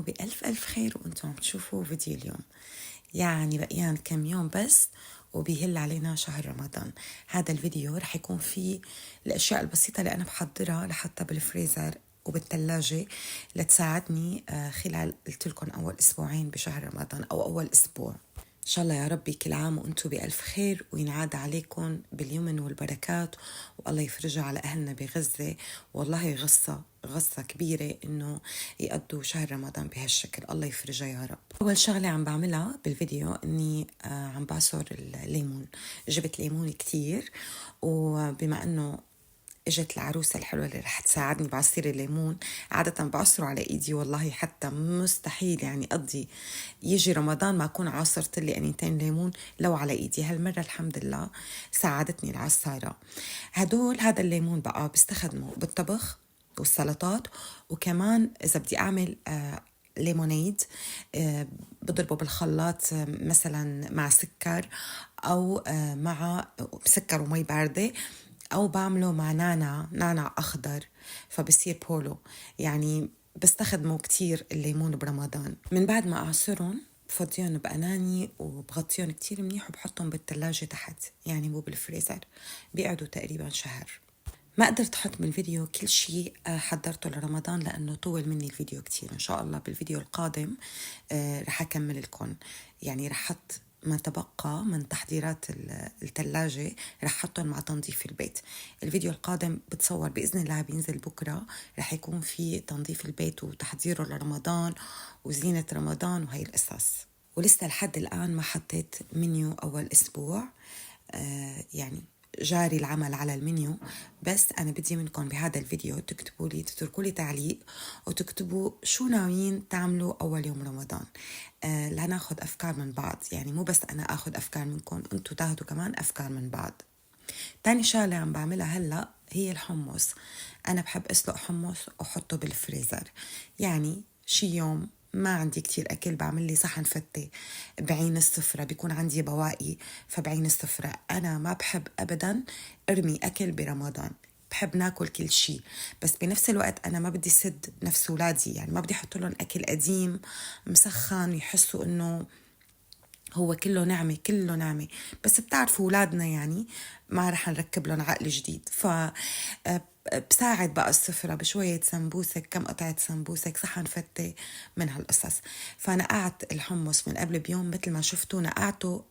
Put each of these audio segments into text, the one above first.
بألف ألف خير وأنتم عم تشوفوا فيديو اليوم. يعني بقيان كم يوم بس وبيهل علينا شهر رمضان. هذا الفيديو رح يكون فيه الأشياء البسيطة اللي أنا بحضرها لحتى بالفريزر وبالثلاجة لتساعدني خلال قلت لكم أول أسبوعين بشهر رمضان أو أول أسبوع. إن شاء الله يا ربي كل عام وأنتم بألف خير وينعاد عليكم باليمن والبركات والله يفرجها على أهلنا بغزة. والله غصة كبيرة إنه يقضوا شهر رمضان بهالشكل، الله يفرجها يا رب. أول شغلة عم بعملها بالفيديو إني عم بعصر الليمون. جبت ليمون كتير، وبما إنه اجت العروسة الحلوة اللي رح تساعدني بعصير الليمون، عادة بعصره على ايدي، والله حتى مستحيل يعني اقضي يجي رمضان ما اكون عاصرت لي انيتين ليمون لو على ايدي. هالمرة الحمد لله ساعدتني العصارة. هذا الليمون بقى بستخدمه بالطبخ والسلطات، وكمان اذا بدي اعمل ليمونيد بضربه بالخلاط مثلا مع سكر او مع سكر ومي باردة، أو بعمله مع نعناع أخضر فبصير بولو. يعني بستخدمه كتير الليمون برمضان. من بعد ما أعصرهم بفضيهم بأناني وبغطيهم كتير منيح وبحطهم بالثلاجة تحت، يعني مو بالفريزر، بيقعدوا تقريبا شهر. ما قدرت أحط بالفيديو كل شيء حضرته لرمضان لأنه طول مني الفيديو كتير. إن شاء الله بالفيديو القادم رح أكمل لكم، يعني رح أحط ما تبقى من تحضيرات الثلاجة رح حطهم مع تنظيف البيت. الفيديو القادم بتصور بإذن الله بينزل بكرة، رح يكون في تنظيف البيت وتحضيره لرمضان وزينة رمضان وهي القصص. ولسه لحد الآن ما حطيت منيو أول أسبوع، يعني جاري العمل على المنيو. بس أنا بدي منكم بهذا الفيديو تكتبوا لي، تتركوا لي تعليق وتكتبوا شو ناويين تعملوا أول يوم رمضان. لناخد أفكار من بعض، يعني مو بس أنا أخذ أفكار منكم، أنتوا تاخدوا كمان أفكار من بعض. تاني شغلة عم بعملها هلأ هي الحمص. أنا بحب أسلق حمص وحطه بالفريزر. يعني شي يوم ما عندي كتير أكل بعمل لي صحن فتة بعين السفرة، بيكون عندي بواقي فبعين السفرة. أنا ما بحب أبدا أرمي أكل برمضان، بحب ناكل كل شيء، بس بنفس الوقت أنا ما بدي سد نفس ولادي، يعني ما بدي أحط لهم أكل قديم مسخن يحسوا إنه هو كله نعمة كله نعمة. بس بتعرفوا أولادنا يعني ما رح نركب لهم عقل جديد، بساعد بقى السفرة بشوية سمبوسك، كم قطعة سمبوسك، صحن فتة من هالقصص. فنقعت الحمص من قبل بيوم مثل ما شفتوا، نقعته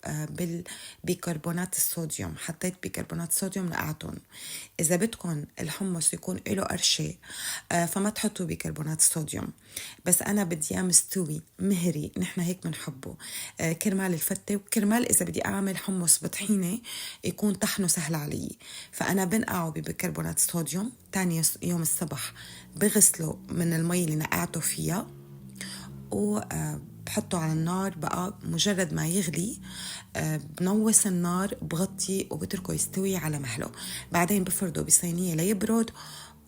بيكربونات الصوديوم، حطيت بيكربونات الصوديوم نقعتهم. إذا بدكم الحمص يكون له قرشة فما تحطوا بيكربونات الصوديوم، بس أنا بدي إياه مستوي مهري، نحن هيك بنحبه كرمال الفتة، وكرمال إذا بدي أعمل حمص بطحينة يكون طحنه سهل علي. فأنا بنقعه ببيكربونات الصوديوم، تاني يوم الصبح بغسله من المي اللي نقعته فيها وبحطه على النار. بقى مجرد ما يغلي بنوس النار بغطي وبتركه يستوي على مهله. بعدين بفرده بصينية ليبرد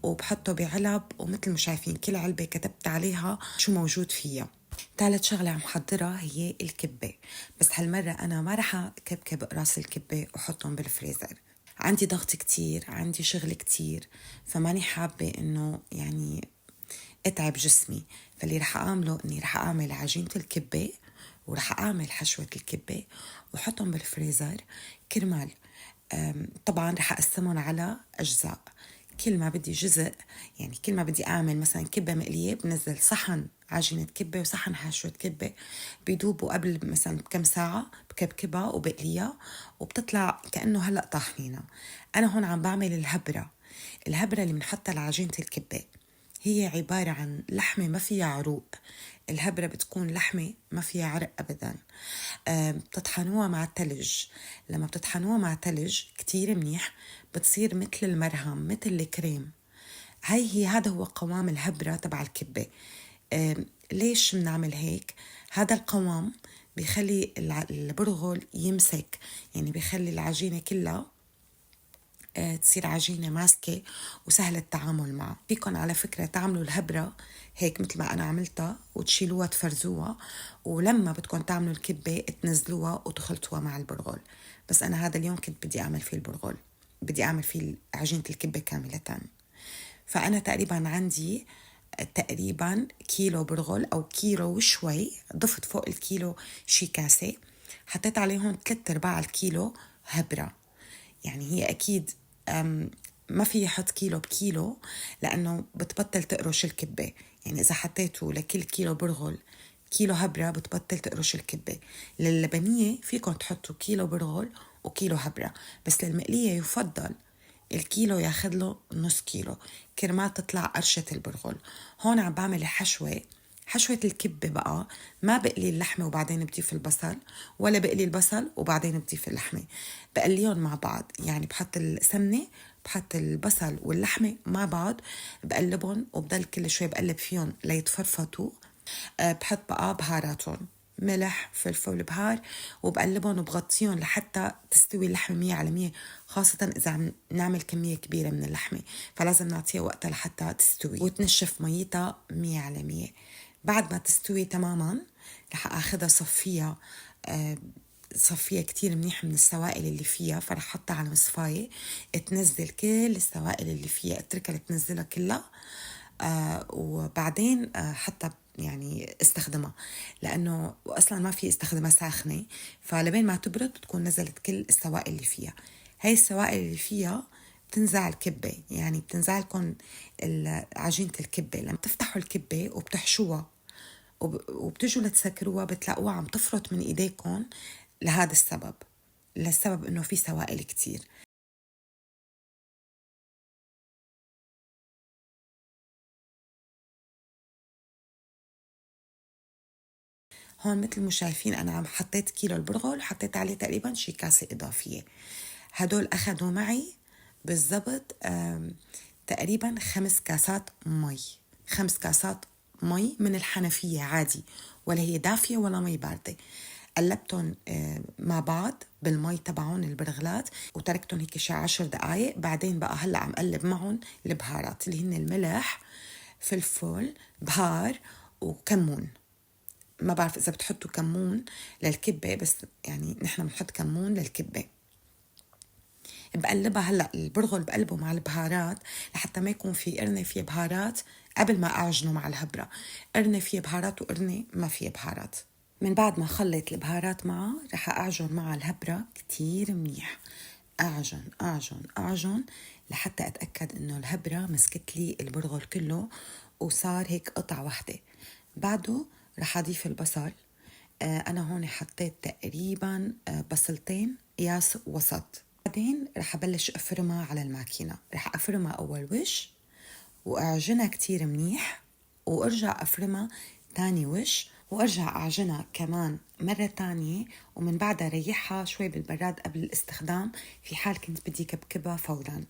وبحطه بعلب، ومثل ما شايفين كل علبة كتبت عليها شو موجود فيها. ثالث شغلة عم حضرها هي الكبة، بس هالمرة أنا ما رح أكبكب راس الكبة وحطهم بالفريزر. عندي ضغط كتير، عندي شغل كتير، فماني حابة إنه يعني اتعب جسمي. فاللي رح اعمله اني رح اعمل عجينة الكبة ورح اعمل حشوة الكبة وحطهم بالفريزر كرمال طبعا رح اقسمهم على اجزاء. كل ما بدي جزء، يعني كل ما بدي اعمل مثلا كبة مقلية بنزل صحن عجينة كبة وصحن حشوة كبة، بيدوبوا قبل مثلا بكم ساعة، بكبكبها وبقليها وبتطلع كأنه هلأ طاحنينها. أنا هون عم بعمل الهبرة اللي بنحطها لعجينة الكبة. هي عبارة عن لحمة ما فيها عروق، الهبرة بتكون لحمة ما فيها عرق أبدا. بتطحنوها مع تلج، لما بتطحنوها مع تلج كتير منيح بتصير مثل المرهم مثل الكريم. هذا هو قوام الهبرة تبع الكبة. ليش بنعمل هيك؟ هذا القوام بيخلي البرغل يمسك، يعني بيخلي العجينة كلها تصير عجينة ماسكة وسهل التعامل معها. فيكن على فكرة تعملوا الهبرة هيك مثل ما أنا عملتها وتشيلوها تفرزوها، ولما بدكم تعملوا الكبة تنزلوها وتخلطوها مع البرغل. بس أنا هذا اليوم كنت بدي أعمل فيه البرغل، بدي أعمل فيه عجينة الكبة كاملة. فأنا تقريبا عندي تقريبا كيلو برغل أو كيلو وشوي، ضفت فوق الكيلو شي كاسة. حطيت عليهم 3/4 الكيلو هبرة. يعني هي أكيد ما في يحط كيلو بكيلو لأنه بتبطل تقرش الكبة. يعني إذا حطيتوا لكل كيلو برغل كيلو هبرة بتبطل تقرش الكبة. للبنية فيكم تحطوا كيلو برغل وكيلو هبرة، بس للمقلية يفضل الكيلو ياخد له نص كيلو كرمال تطلع قرشة البرغل. هون عم بعمل الحشوة، حشوة الكبة بقى. ما بقلي اللحمة وبعدين بضيف البصل، ولا بقلي البصل وبعدين بضيف اللحمة، بقليهم مع بعض. يعني بحط السمنة، بحط البصل واللحمة مع بعض، بقلبهم وبضل كل شوي بقلب فيهم ليتفرفطوا. بحط بقى بهاراتهم، ملح فلفل بهار، وبقلبهم وبغطيهم لحتى تستوي اللحمة 100%. خاصة إذا عم نعمل كمية كبيرة من اللحمة فلازم نعطيها وقتها لحتى تستوي وتنشف ميتها 100%. بعد ما تستوي تماما رح أخذها صفيها، صفيها كتير منيح من السوائل اللي فيها. فرح حطها على مصفاية تنزل كل السوائل اللي فيها، اتركها تنزلها كلها. وبعدين حتى يعني استخدمها، لأنه أصلا ما في استخدمها ساخنة، فلبين ما تبرد بتكون نزلت كل السوائل اللي فيها. هاي السوائل اللي فيها بتنزع الكبة، يعني بتنزع لكم عجينة الكبة. لما تفتحوا الكبة وبتحشوها وبتجوا لتسكروها بتلاقوها عم تفرط من إيديكم. لهذا السبب، للسبب إنه في سوائل كتير. هون مثل ما شايفين أنا عم حطيت كيلو البرغل وحطيت عليه تقريبا شي كاسة إضافية. هدول أخذوا معي بالضبط تقريبا 5 كاسات مي. 5 كاسات مي من الحنفية عادي، ولا هي دافية ولا مي باردة. قلبتهم مع بعض بالمي تبعهم البرغلات وتركتهم هيك شي 10 دقايق. بعدين بقى هلأ عم قلب معهم البهارات اللي هن الملح، فلفل، بهار، وكمون. ما بعرف إذا بتحطوا كمون للكبة، بس يعني نحن بنحط كمون للكبة. بقلبها هلأ البرغل بقلبه مع البهارات لحتى ما يكون في قرنة فيه بهارات قبل ما أعجنه مع الهبرة. قرنة فيه بهارات وقرنة ما فيه بهارات. من بعد ما خلط البهارات معه رح أعجن مع الهبرة كتير منيح. أعجن أعجن أعجن لحتى أتأكد إنه الهبرة مسكت لي البرغل كله وصار هيك قطعة واحدة. بعده رح أضيف البصل. أنا هون حطيت تقريبا بصلتين قياس وسط. بعدين رح أبلش أفرمها على الماكينة. رح أفرمها أول وش وأعجنها كتير منيح، وأرجع أفرمها تاني وش، وأرجع أعجنها كمان مرة تانية، ومن بعدها ريحها شوي بالبراد قبل الاستخدام في حال كنت بدي كبكبها فوراً.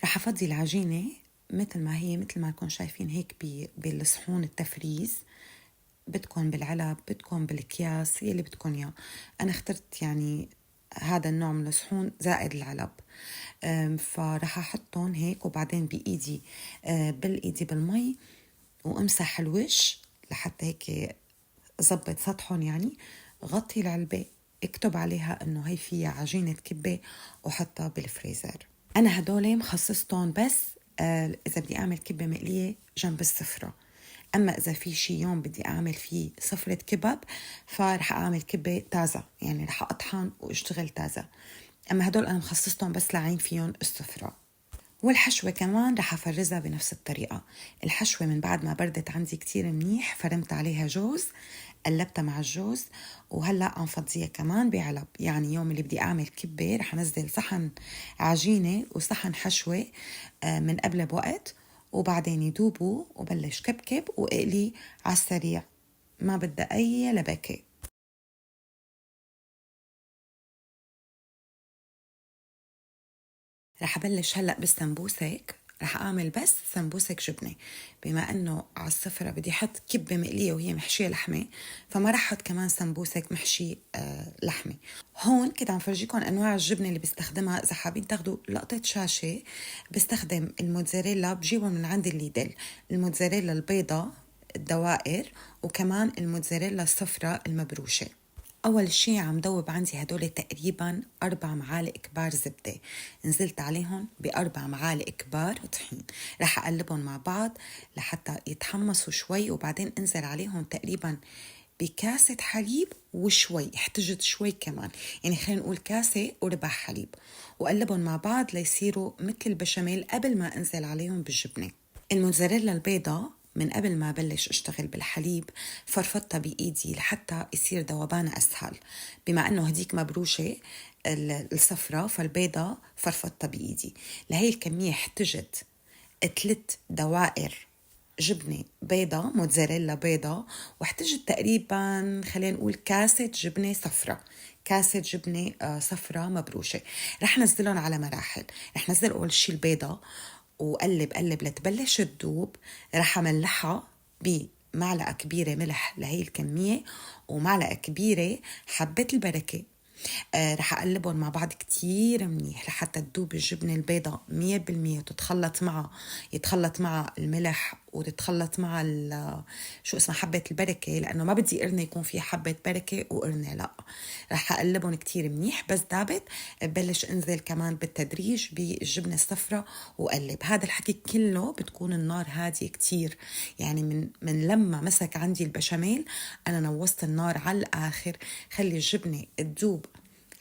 رح أفضي العجينة مثل ما هي، مثل ما نكون شايفين هيك بالصحون التفريز. بدكن بالعلب، بدكن بالأكياس، يلي بدكن إياه. أنا اخترت يعني هذا النوع من الصحون زائد العلب. فرح أحطهم هيك وبعدين بإيدي بالإيدي بالمي وأمسح الوش لحتى هيك زبط سطحهم. يعني غطي العلبة، اكتب عليها إنه هي فيها عجينة كبة وحطها بالفريزر. أنا هدول مخصصتهم بس إذا بدي أعمل كبة مقلية جنب السفرة. أما إذا في شي يوم بدي أعمل فيه سفرة كباب فرح أعمل كبة تازة، يعني رح أطحن واشتغل تازة. أما هدول أنا مخصصتهم بس لعين فيهم السفرة. والحشوة كمان رح أفرزها بنفس الطريقة. الحشوة من بعد ما بردت عندي كتير منيح فرمت عليها جوز، قلبتها مع الجوز، وهلأ عم فضيها كمان بعلب. يعني يوم اللي بدي أعمل كبة رح أنزل صحن عجينة وصحن حشوة من قبل بوقت، وبعدين يدوبوا وبلش كبكب وإقلي على السريع. ما بدها أي لبكة. رح أبلش هلأ بالسمبوسك. رح أعمل بس سمبوسك جبنة، بما أنه على السفرة بدي أحط كبة مقلية وهي محشية لحمة، فما رح أحط كمان سمبوسك محشي لحمة. هون كده عم فرجيكم أنواع الجبنة اللي بستخدمها. إذا حابين تاخدوا لقطة شاشة، بستخدم الموتزاريلا، بجيبهم من عند الليدل، الموتزاريلا البيضة الدوائر، وكمان الموتزاريلا الصفراء المبروشة. أول شي عم دوب عندي هدول تقريبا 4 معالق كبار زبدة، نزلت عليهم ب4 معالق كبار طحين. رح أقلبهم مع بعض لحتى يتحمصوا شوي، وبعدين انزل عليهم تقريبا بكاسة حليب وشوي، احتجت شوي كمان، يعني خلينا نقول كاسة وربع حليب، وقلبهم مع بعض ليصيروا مثل البشاميل قبل ما انزل عليهم بالجبنة. الموتزاريلا البيضة من قبل ما بلش اشتغل بالحليب فرفضتها بايدي لحتى يصير ذوبانها اسهل، بما انه هديك مبروشه الصفرة، فالبيضة فرفضتها بايدي. لهي الكميه احتجت 3 دوائر جبنة بيضة، موتزاريلا بيضة، واحتجت تقريبا خلينا نقول كاسة جبنة صفرة، كاسة جبنة صفرة مبروشة. رح نزلهم على مراحل. رح نزل أول شي البيضة وقلب قلب لتبلش تدوب. رح أملحها بمعلقة كبيرة ملح لهي الكمية، ومعلقة كبيرة حبة البركة. رح أقلبهم مع بعض كتير منيح لحتى تدوب الجبنة البيضاء 100% وتتخلط معها، يتخلط مع الملح وتتخلط مع شو اسمها حبة البركة، لأنه ما بدي قرنة يكون في حبة بركة وقرنة لا. رح أقلبهم كتير منيح. بس دابت ببلش انزل كمان بالتدريج بالجبنة الصفراء وقلب. هذا الحكي كله بتكون النار هادية كتير، يعني من لما مسك عندي البشاميل أنا نوصت النار على الآخر، خلي الجبنة تدوب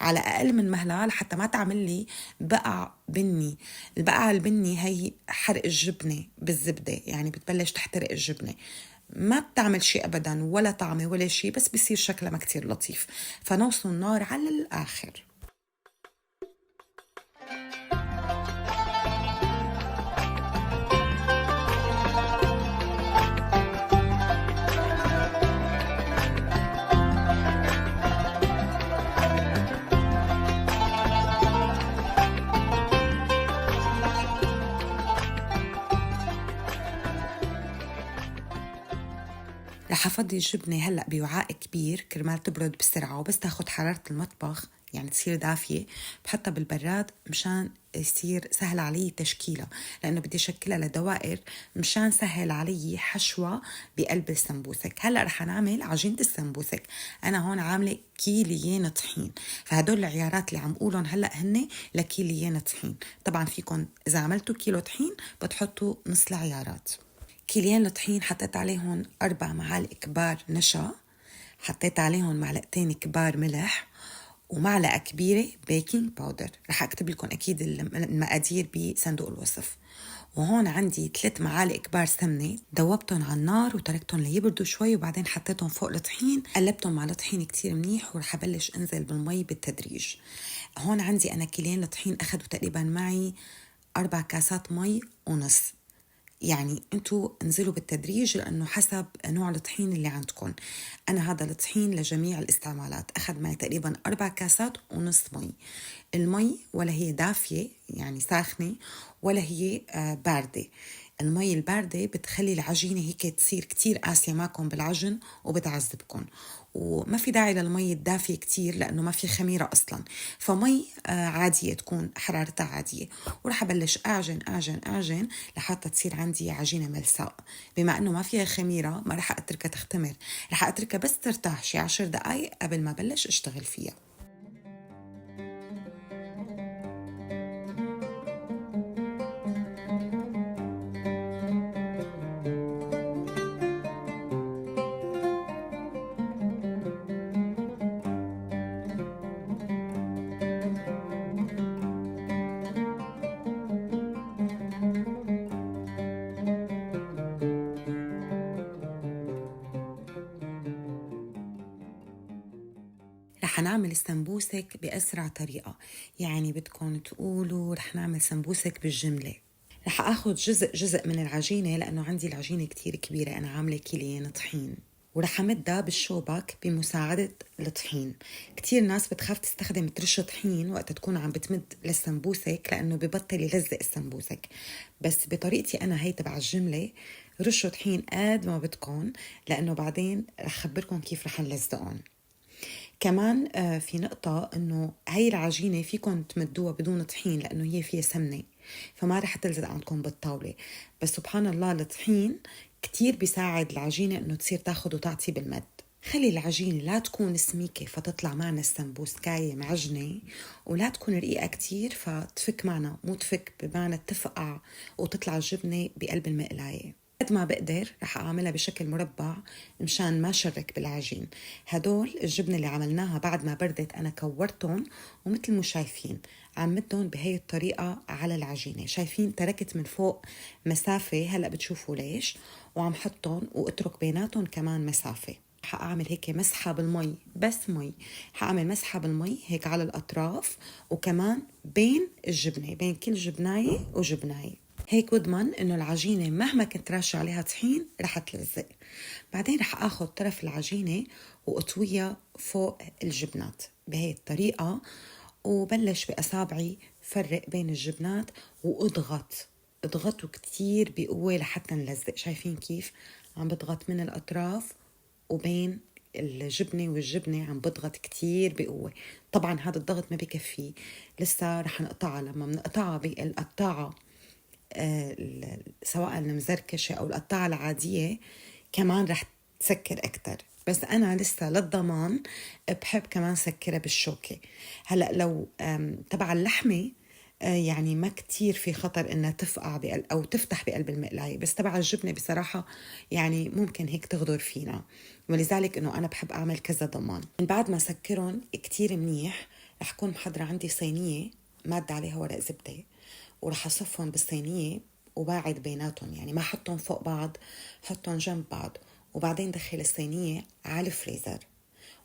على أقل من مهلها لحتى ما تعمل لي بقع بني. البقع البني هي حرق الجبنة بالزبدة، يعني بتبلش تحترق الجبنة، ما بتعمل شيء أبدا ولا طعمة ولا شيء، بس بيصير شكلها ما كتير لطيف. فنوصل النار على الآخر. رح أفضي الجبنة هلأ بوعاء كبير كرمال تبرد بسرعة، وبس تاخد حرارة المطبخ يعني تصير دافية بحطها بالبراد مشان يصير سهل علي تشكيلها، لأنه بدي شكلها لدوائر مشان سهل علي حشوة بقلب السمبوسك. هلأ رح نعمل عجينة السمبوسك. أنا هون عاملة كيليين طحين، فهدول العيارات اللي عم قولهم هلأ هن لكيليين طحين. طبعا فيكن إذا عملتوا كيلو طحين بتحطوا نص العيارات. كيلين الطحين حطيت عليهم 4 معالق كبار نشا، حطيت عليهم معلقتين كبار ملح، ومعلقة كبيرة بيكنج باودر. رح أكتب لكم أكيد المقادير بصندوق الوصف. وهون عندي 3 معالق كبار سمنة، دوبتهم على النار وتركتهم ليبردوا شوي، وبعدين حطيتهم فوق الطحين، قلبتهم مع الطحين كتير منيح، ورح أبلش أنزل بالمي بالتدريج. هون عندي أنا كيلين الطحين أخدوا تقريبا معي 4 كاسات مي ونص، يعني انتوا انزلوا بالتدريج لأنه حسب نوع الطحين اللي عندكم. أنا هذا الطحين لجميع الاستعمالات أخذ معي تقريبا 4 كاسات ونص مي. المي ولا هي دافية يعني ساخنة ولا هي باردة. المي الباردة بتخلي العجينة هيك تصير كتير قاسية معكم بالعجن وبتعذبكم، وما في داعي للمي الدافية كتير لأنه ما في خميرة أصلا. فمي عادية تكون حرارتها عادية. ورح أبلش أعجن أعجن أعجن لحتى تصير عندي عجينة ملساء. بما أنه ما فيها خميرة ما رح أتركها تختمر، رح أتركها بس ترتاح شي 10 دقايق قبل ما بلش أشتغل فيها. رح نعمل السمبوسك بأسرع طريقة، يعني بدكم تقولوا رح نعمل سمبوسك بالجملة. رح أخذ جزء من العجينة لأنه عندي العجينة كتير كبيرة، أنا عاملة كيلين طحين. ورح أمدها بالشوبك بمساعدة الطحين. كتير ناس بتخاف تستخدم ترش طحين وقت تكون عم بتمد للسمبوسك لأنه ببطل يلزق السمبوسك، بس بطريقتي أنا هي تبع الجملة رشوا طحين قد ما بدكم، لأنه بعدين رح خبركم كيف رح نلزقهم. كمان في نقطة إنه هاي العجينة فيكم تمدوها بدون طحين لأنه هي فيها سمنة، فما رح تلزق عندكم بالطاولة. بس سبحان الله الطحين كتير بيساعد العجينة إنه تصير تاخد وتعطي بالمد. خلي العجينة لا تكون سميكة فتطلع معنا السمبوسكاية معجنة، ولا تكون رقيقة كتير فتفك معنا، مو تفك بمعنى تفقع وتطلع الجبنة بقلب المقلاية. قد ما بقدر رح أعملها بشكل مربع مشان ما شرك بالعجين. هدول الجبنة اللي عملناها بعد ما بردت أنا كورتهم، ومثل ما شايفين عم مدهم بهي الطريقة على العجينة. شايفين تركت من فوق مسافة، هلأ بتشوفوا ليش، وعم حطهم واترك بيناتهم كمان مسافة. حأعمل هيك مسحة بالمي، بس مي، حأعمل مسحة بالمي هيك على الأطراف وكمان بين الجبنة، بين كل جبناية وجبناية، هيك بضمن انه العجينة مهما كنت راشة عليها طحين رح تلزق. بعدين رح اخذ طرف العجينة واطويها فوق الجبنات بهي الطريقة، وبلش بأصابعي فرق بين الجبنات اضغطوا كتير بقوة لحتى نلزق. شايفين كيف عم بضغط من الأطراف وبين الجبنة والجبنة عم بضغط كتير بقوة. طبعا هذا الضغط ما بكفي، لسه رح نقطعها. لما بنقطعها بالقطاعة سواء المزركشة أو القطاعة العادية كمان رح تسكر أكتر، بس أنا لسه للضمان بحب كمان سكرها بالشوكة. هلأ لو تبع اللحمة يعني ما كتير في خطر إنها تفقع أو تفتح بقلب المقلاية، بس تبع الجبنة بصراحة يعني ممكن هيك تغدر فينا، ولذلك إنه أنا بحب أعمل كذا ضمان. من بعد ما سكرهم كتير منيح رح كون محضرة عندي صينية مادة عليها ورق زبدة، ورح أصفهم بالصينية وباعد بيناتهم، يعني ما حطهم فوق بعض، حطهم جنب بعض، وبعدين دخل الصينية على الفريزر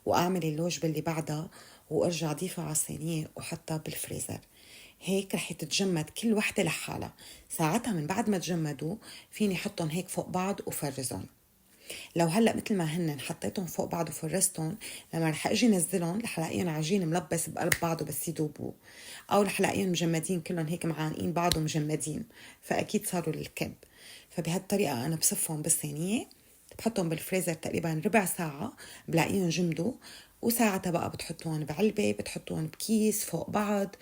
وأعمل الوجبة اللي بعدها وأرجع أضيفها على الصينية وحطها بالفريزر. هيك رح تتجمد كل وحدة لحالها. ساعتها من بعد ما تجمدوا فيني حطهم هيك فوق بعض وفرزهم. لو هلا مثل ما هن حطيتهم فوق بعض وفرستهم، لما رح اجي نزلهم رح الاقيهم عجين ملبس بقلب بعضه بس يذوبوا، او رح الاقيهم مجمدين كلهم هيك معانقين بعض ومجمدين، فاكيد صاروا للكب. فبهالطريقه انا بصفهم بالصينيه، بحطهم بالفريزر تقريبا ربع ساعه، بلاقيهم جمدوا، وساعتها بقى بتحطوهم بعلبه، بتحطوهم بكيس فوق بعض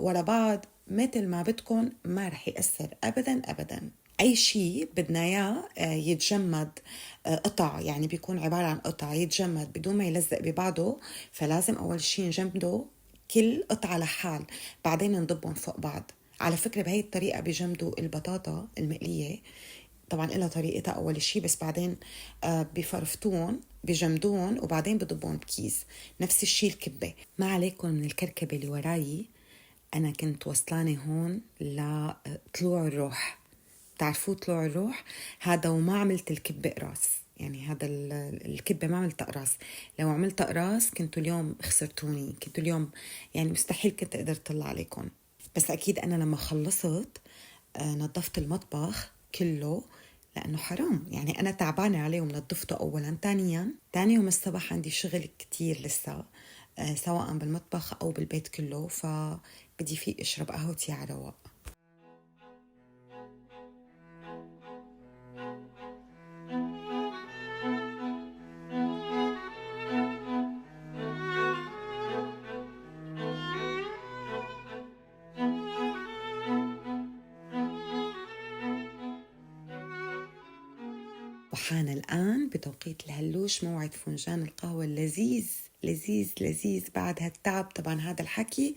ورا بعض مثل ما بدكم، ما رح يأثر ابدا ابدا. أي شيء بدنا إياه يتجمد قطع، يعني بيكون عبارة عن قطع يتجمد بدون ما يلزق ببعضه، فلازم أول شيء نجمده كل قطعة لحال، بعدين نضبهم فوق بعض. على فكرة بهي الطريقة بيجمدوا البطاطا المقلية، طبعا إلها طريقتها أول شيء، بس بعدين بفرفتون بجمدون وبعدين بضبون بكيس. نفس الشيء الكبة. ما عليكم من الكركبة اللي وراي، أنا كنت وصلاني هون لطلوع الروح. تعرفوا طلوع الروح هذا، وما عملت الكبة قراص، يعني هذا الكبة ما عملت قراص. لو عملت قراص كنتوا اليوم خسرتوني، كنتوا اليوم يعني مستحيل كنت أقدر طلع عليكم. بس أكيد أنا لما خلصت نظفت المطبخ كله، لأنه حرام، يعني أنا تعبانة عليه ونظفته أولا. ثانيا تاني يوم الصبح عندي شغل كتير لسه سواء بالمطبخ أو بالبيت كله، فبدي فيه أشرب قهوتي على رواق. وحان الآن بتوقيت الهلوش موعد فنجان القهوة اللذيذ لذيذ لذيذ بعد هالتعب. طبعا هذا الحكي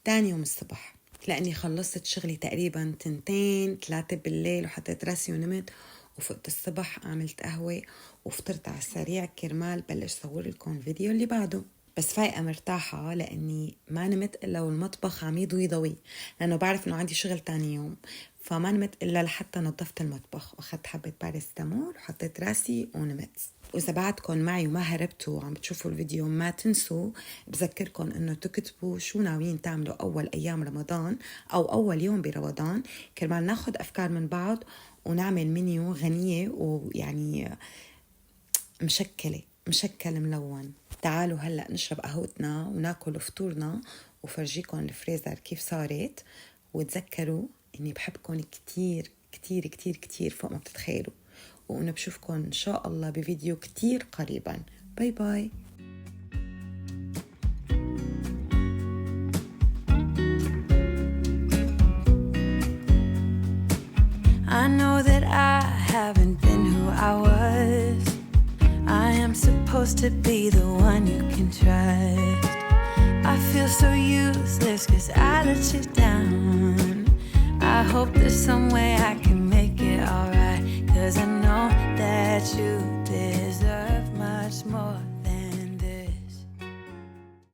تاني يوم الصبح، لأني خلصت شغلي تقريبا 2-3 بالليل، وحطيت راسي ونمت، وفقت الصبح عملت قهوة وفطرت على السريع كرمال بلش صور لكم الفيديو اللي بعده. بس فايقة مرتاحة لأني ما نمت إلا والمطبخ عم يضوي ضوي، لأنه بعرف إنه عندي شغل تاني يوم، فما نمت إلا لحتى نظفت المطبخ وأخذت حبة بارستامول وحطيت راسي ونمت. وإذا بعدكم معي وما هربتوا وعم بتشوفوا الفيديو، ما تنسوا بذكركم إنه تكتبوا شو ناويين تعملوا أول أيام رمضان أو أول يوم برمضان، كرمال ناخد أفكار من بعض ونعمل منيو غنية ويعني مشكل ملون. تعالوا هلأ نشرب قهوتنا وناكل فطورنا وفرجيكم الفريزر كيف صارت، وتذكروا إني بحبكم كتير كتير كتير كتير فوق ما بتتخيلوا، وأنا بشوفكم إن شاء الله بفيديو كتير قريبا. باي باي. I know that I haven't been who I was. I am supposed to be the one you can trust. I feel so useless 'cause I let you down. I hope there's some way I can make it alright, 'cause I know that you deserve much more.